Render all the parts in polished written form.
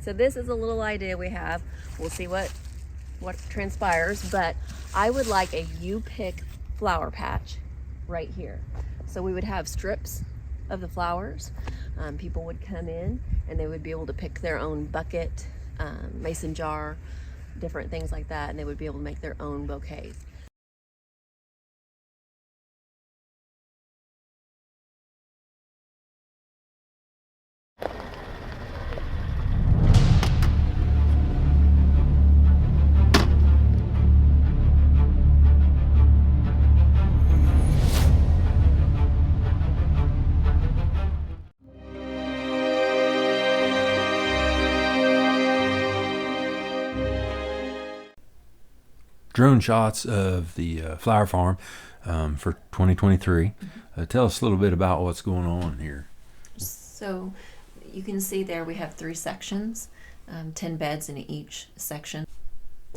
So this is a little idea we have. We'll see what transpires, but I would like a you pick flower patch right here. So we would have strips of the flowers. People would come in and they would be able to pick their own bucket, mason jar, different things like that, and they would be able to make their own bouquets. Drone shots of the flower farm for 2023. Tell us a little bit about what's going on here. So you can see there we have 3 sections, 10 beds in each section.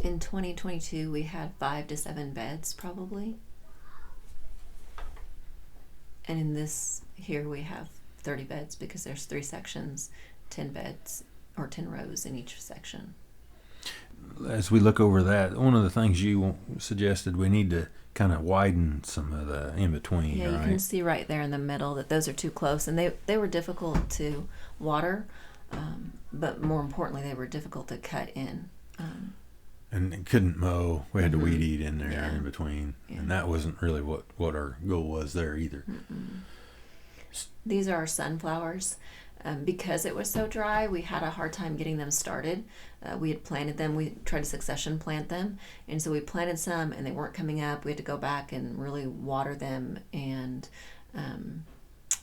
In 2022 we had 5 to 7 beds probably. And in this here we have 30 beds because there's 3 sections, 10 beds or 10 rows in each section. As we look over that, one of the things you suggested, we need to kind of widen some of the in-between, Yeah, right? you can see right there in the middle that those are too close, and they were difficult to water, but more importantly, they were difficult to cut in. And couldn't mow. We had to Mm-hmm. weed eat in there in between, and that wasn't really what our goal was there either. These are our sunflowers. Because it was so dry, we had a hard time getting them started. We had planted them, we tried to succession plant them, and so we planted some and they weren't coming up. We had to go back and really water them, and then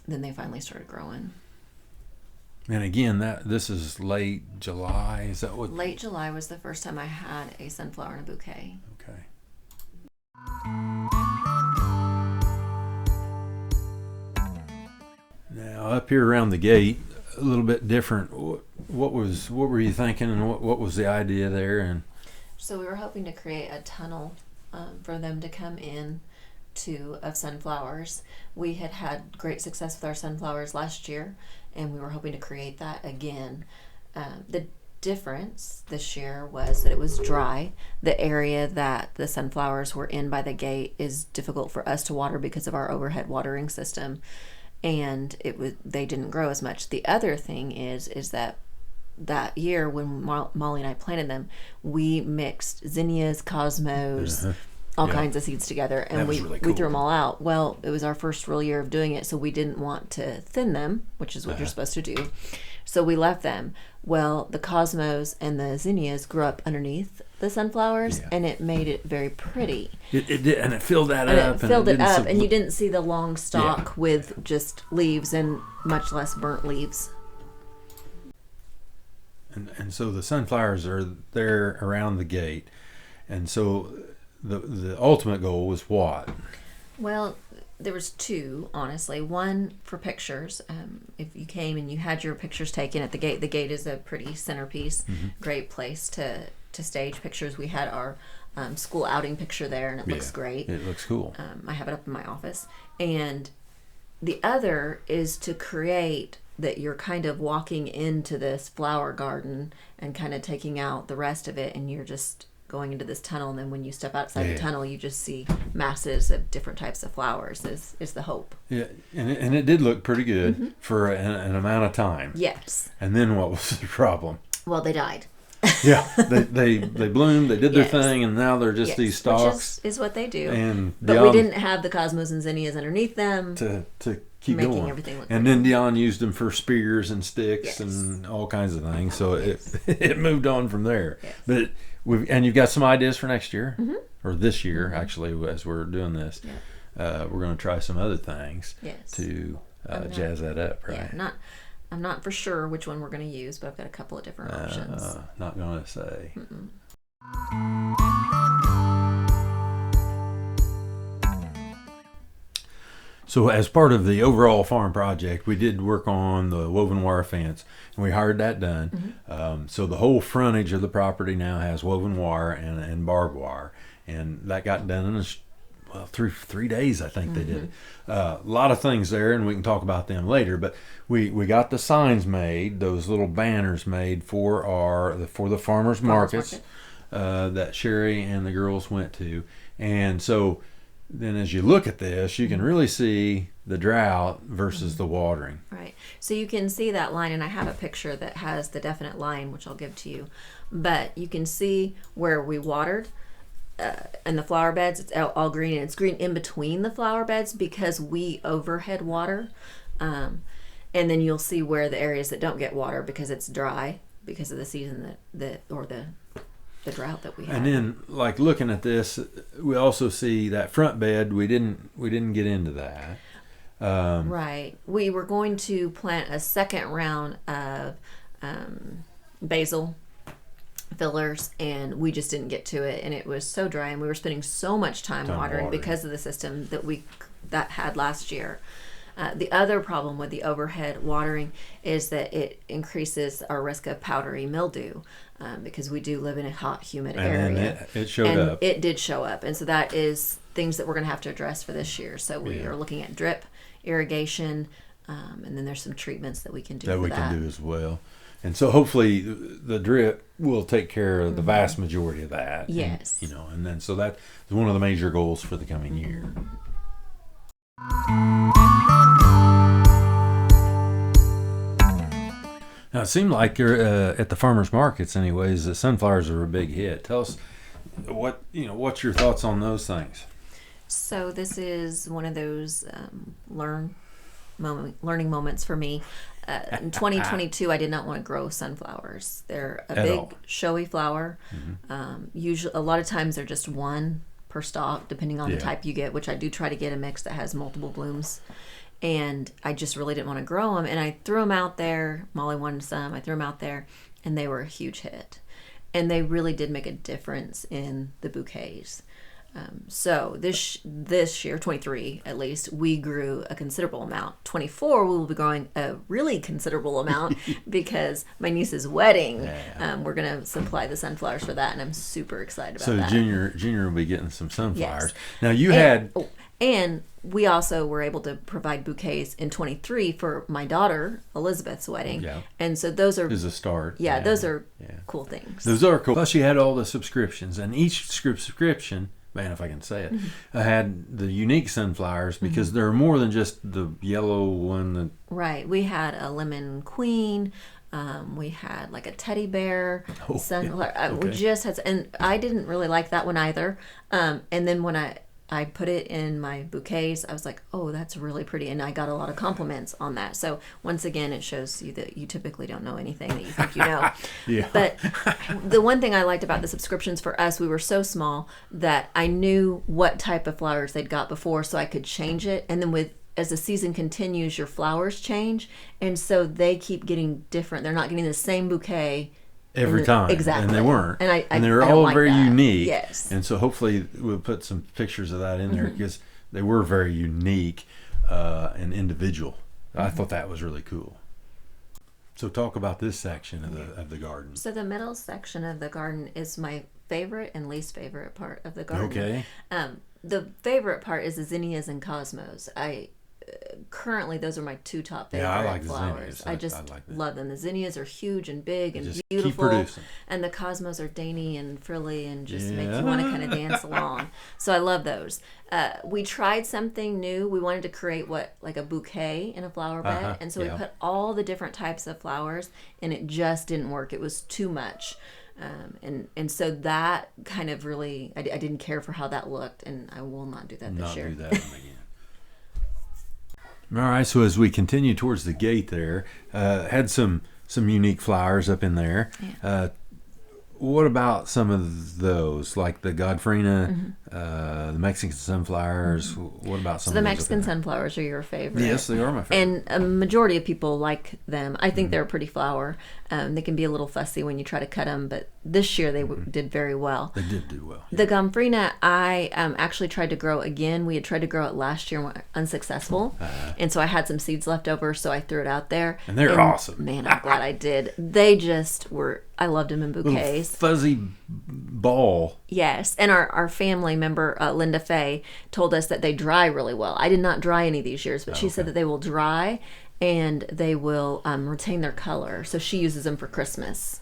they finally started growing. And again, this is late July. Is that what? Late July was the first time I had a sunflower in a bouquet. Okay. Now up here around the gate, a little bit different. What were you thinking, and what was the idea there? And so we were hoping to create a tunnel for them to come in of sunflowers. We had had great success with our sunflowers last year, and we were hoping to create that again. The difference this year was that it was dry. The area that the sunflowers were in by the gate is difficult for us to water because of our overhead watering system, and they didn't grow as much. The other thing is that year when Molly and I planted them, we mixed zinnias, cosmos, all kinds of seeds together, and we threw them all out. Well, it was our first real year of doing it, so we didn't want to thin them, which is what you're supposed to do. So we left them. Well, the cosmos and the zinnias grew up underneath the sunflowers, and it made it very pretty. It did, and it filled that up. And you didn't see the long stalk with just leaves and much less burnt leaves. And so the sunflowers are there around the gate, and so the ultimate goal was what? Well, there was 2, honestly. One for pictures. If you came and you had your pictures taken at the gate is a pretty centerpiece, great place to stage pictures. We had our school outing picture there, and it looks great. It looks cool. I have it up in my office. And the other is to create that you're kind of walking into this flower garden and kind of taking out the rest of it, and you're just going into this tunnel, and then when you step outside the tunnel, you just see masses of different types of flowers is the hope. Yeah, and it did look pretty good for an amount of time. Yes. And then what was the problem? Well, they died. Yeah, they bloomed, they did their thing, and now they're just these stalks. Which is what they do. But we didn't have the cosmos and zinnias underneath them to keep making going. Everything look and then Dion used them for spears and sticks and all kinds of things. So it moved on from there. Yes. But you've got some ideas for next year, or this year actually, as we're doing this. Yeah. We're going to try some other things to jazz that up, right? Yeah, I'm not for sure which one we're going to use, but I've got a couple of different options. Not going to say. So as part of the overall farm project, we did work on the woven wire fence, and we hired that done. So the whole frontage of the property now has woven wire and barbed wire, and that got done in three days, I think they did it. A lot of things there, and we can talk about them later. But we got the signs made, those little banners made for the farmers markets that Sherry and the girls went to. And so then as you look at this, you can really see the drought versus the watering. Right. So you can see that line, and I have a picture that has the definite line, which I'll give to you. But you can see where we watered. And the flower beds, it's all green, and it's green in between the flower beds because we overhead water. And then you'll see where the areas that don't get water because it's dry because of the season the drought that we had. And then, like looking at this, we also see that front bed. We didn't get into that. Right. We were going to plant a second round of basil fillers, and we just didn't get to it, and it was so dry, and we were spending so much time watering because of the system that had last year. The other problem with the overhead watering is that it increases our risk of powdery mildew because we do live in a hot, humid area. And it showed up. It did show up, and so that is things that we're going to have to address for this year. So we are looking at drip irrigation, and then there's some treatments that we can do we can do as well. And so hopefully the drip will take care of the vast majority of that. Yes. And, and then so that is one of the major goals for the coming year. Now it seemed like you're at the farmers markets, anyways. The sunflowers are a big hit. Tell us what's your thoughts on those things? So this is one of those learning moments for me. In 2022, I did not want to grow sunflowers. They're a big, showy flower. Usually, a lot of times they're just one per stalk, depending on the type you get, which I do try to get a mix that has multiple blooms. And I just really didn't want to grow them. And I threw them out there. Molly wanted some. I threw them out there, and they were a huge hit. And they really did make a difference in the bouquets. So this year, 23 at least, we grew a considerable amount. 24, we will be growing a really considerable amount because my niece's wedding. We're going to supply the sunflowers for that, and I'm super excited about that. So Junior will be getting some sunflowers. Yes. Now and we also were able to provide bouquets in 23 for my daughter Elizabeth's wedding. Yeah. And so those are is a start. Yeah, those are cool things. Those are cool. Plus you had all the subscriptions, and each subscription, man, if I can say it, had the unique sunflowers because there are more than just the yellow one. Right. We had a lemon queen. We had like a teddy bear sunflower. We just had, and I didn't really like that one either. And then when I put it in my bouquets, I was like, oh, that's really pretty. And I got a lot of compliments on that. So once again, it shows you that you typically don't know anything that you think you know. But the one thing I liked about the subscriptions for us, we were so small that I knew what type of flowers they'd got before, so I could change it. And then as the season continues, your flowers change. And so they keep getting different. They're not getting the same bouquet every time. Exactly. And they weren't. And they were all very unique. Yes. And so hopefully we'll put some pictures of that in there because they were very unique and individual. I thought that was really cool. So talk about this section of the garden. So the middle section of the garden is my favorite and least favorite part of the garden. Okay. The favorite part is the zinnias and cosmos. Currently, those are my two top favorite flowers. I just love them. The zinnias are huge and big and beautiful, keep producing. And the cosmos are dainty and frilly and just make you want to kind of dance along. So I love those. We tried something new. We wanted to create like a bouquet in a flower bed, and so we put all the different types of flowers, and it just didn't work. It was too much. And so that kind of really, I didn't care for how that looked, and I will not do that this year. Not do that again. All right, so as we continue towards the gate there, had some unique flowers up in there. Yeah. What about some of those, like the Godfreyna, the Mexican sunflowers? What about some of those? So the Mexican sunflowers are your favorite? Yes, they are my favorite. And a majority of people like them. I think they're a pretty flower. They can be a little fussy when you try to cut them, but this year they did very well. They did do well. Yeah. The Godfreyna, I actually tried to grow again. We had tried to grow it last year and were unsuccessful. And so I had some seeds left over, so I threw it out there. And they're awesome. Man, I'm glad I did. They just were, I loved them in bouquets. fuzzy ball. Yes, and our family member Linda Fay told us that they dry really well. I did not dry any of these years, but she said that they will dry and they will retain their color. So she uses them for Christmas.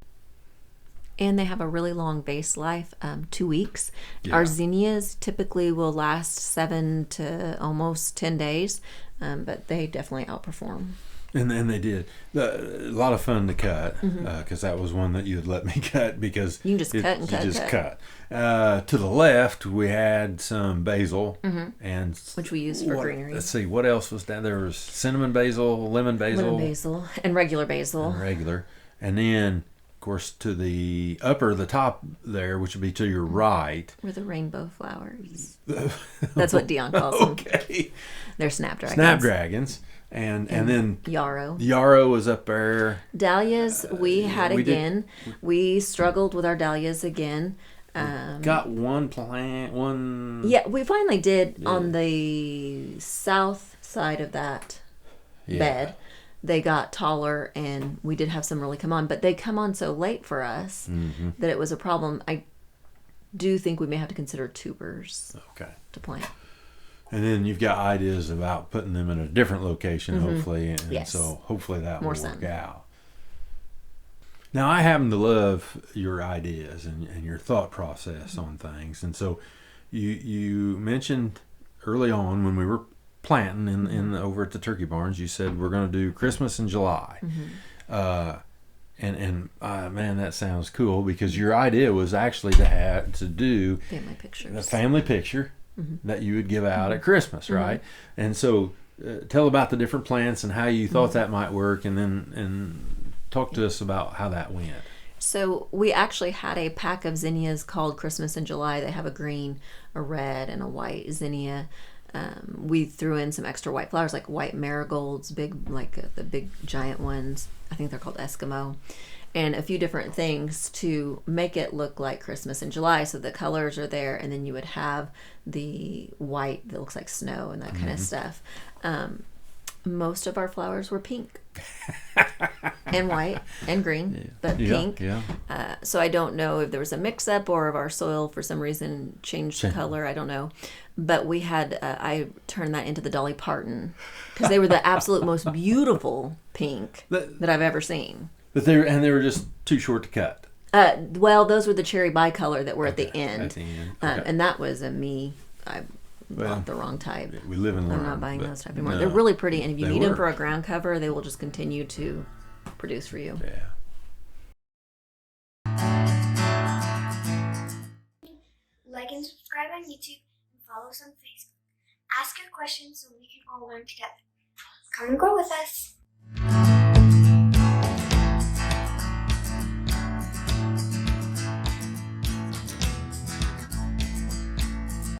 And they have a really long base life, 2 weeks. Yeah. Our zinnias typically will last 7 to almost 10 days, but they definitely outperform. And they did. A lot of fun to cut, because that was one that you had let me cut, because you can just cut and cut. You just cut. To the left, we had some basil, and which we use for greenery. Let's see, what else was down there? Was cinnamon basil, lemon basil, and regular basil. And then, of course, to the top there, which would be to your right, were the rainbow flowers. That's what Dion calls them. Okay, they're snapdragons. Snapdragons. And then yarrow was up there. Dahlias we struggled with our dahlias again. Got one plant, one. Yeah, we finally did on the south side of that bed. They got taller, and we did have some really come on, but they come on so late for us that it was a problem. I do think we may have to consider tubers to plant. And then you've got ideas about putting them in a different location, hopefully, and so hopefully that will work out. Now, I happen to love your ideas and your thought process on things, and so you mentioned early on when we were planting in over at the turkey barns, you said we're going to do Christmas in July, and man, that sounds cool, because your idea was actually to do the family picture. That you would give out at Christmas, right? And so tell about the different plants and how you thought that might work, and talk to us about how that went. So we actually had a pack of zinnias called Christmas in July. They have a green, a red, and a white zinnia. We threw in some extra white flowers, like white marigolds, big, like the big giant ones. I think they're called Eskimo. And a few different things to make it look like Christmas in July, so the colors are there, and then you would have the white that looks like snow and that kind of stuff. Most of our flowers were pink and white and green, but pink. So I don't know if there was a mix-up or if our soil for some reason changed the color. I don't know. But we had, I turned that into the Dolly Parton, because they were the absolute most beautiful pink that I've ever seen. But they were just too short to cut. Well, those were the cherry bicolor that were at the end. At the end. And that was I bought the wrong type. We live and learn. I'm not buying those type anymore. They're really pretty, and if you need them for a ground cover, they will just continue to produce for you. Yeah. Like and subscribe on YouTube and follow us on Facebook. Ask your questions so we can all learn together. Come and grow with us.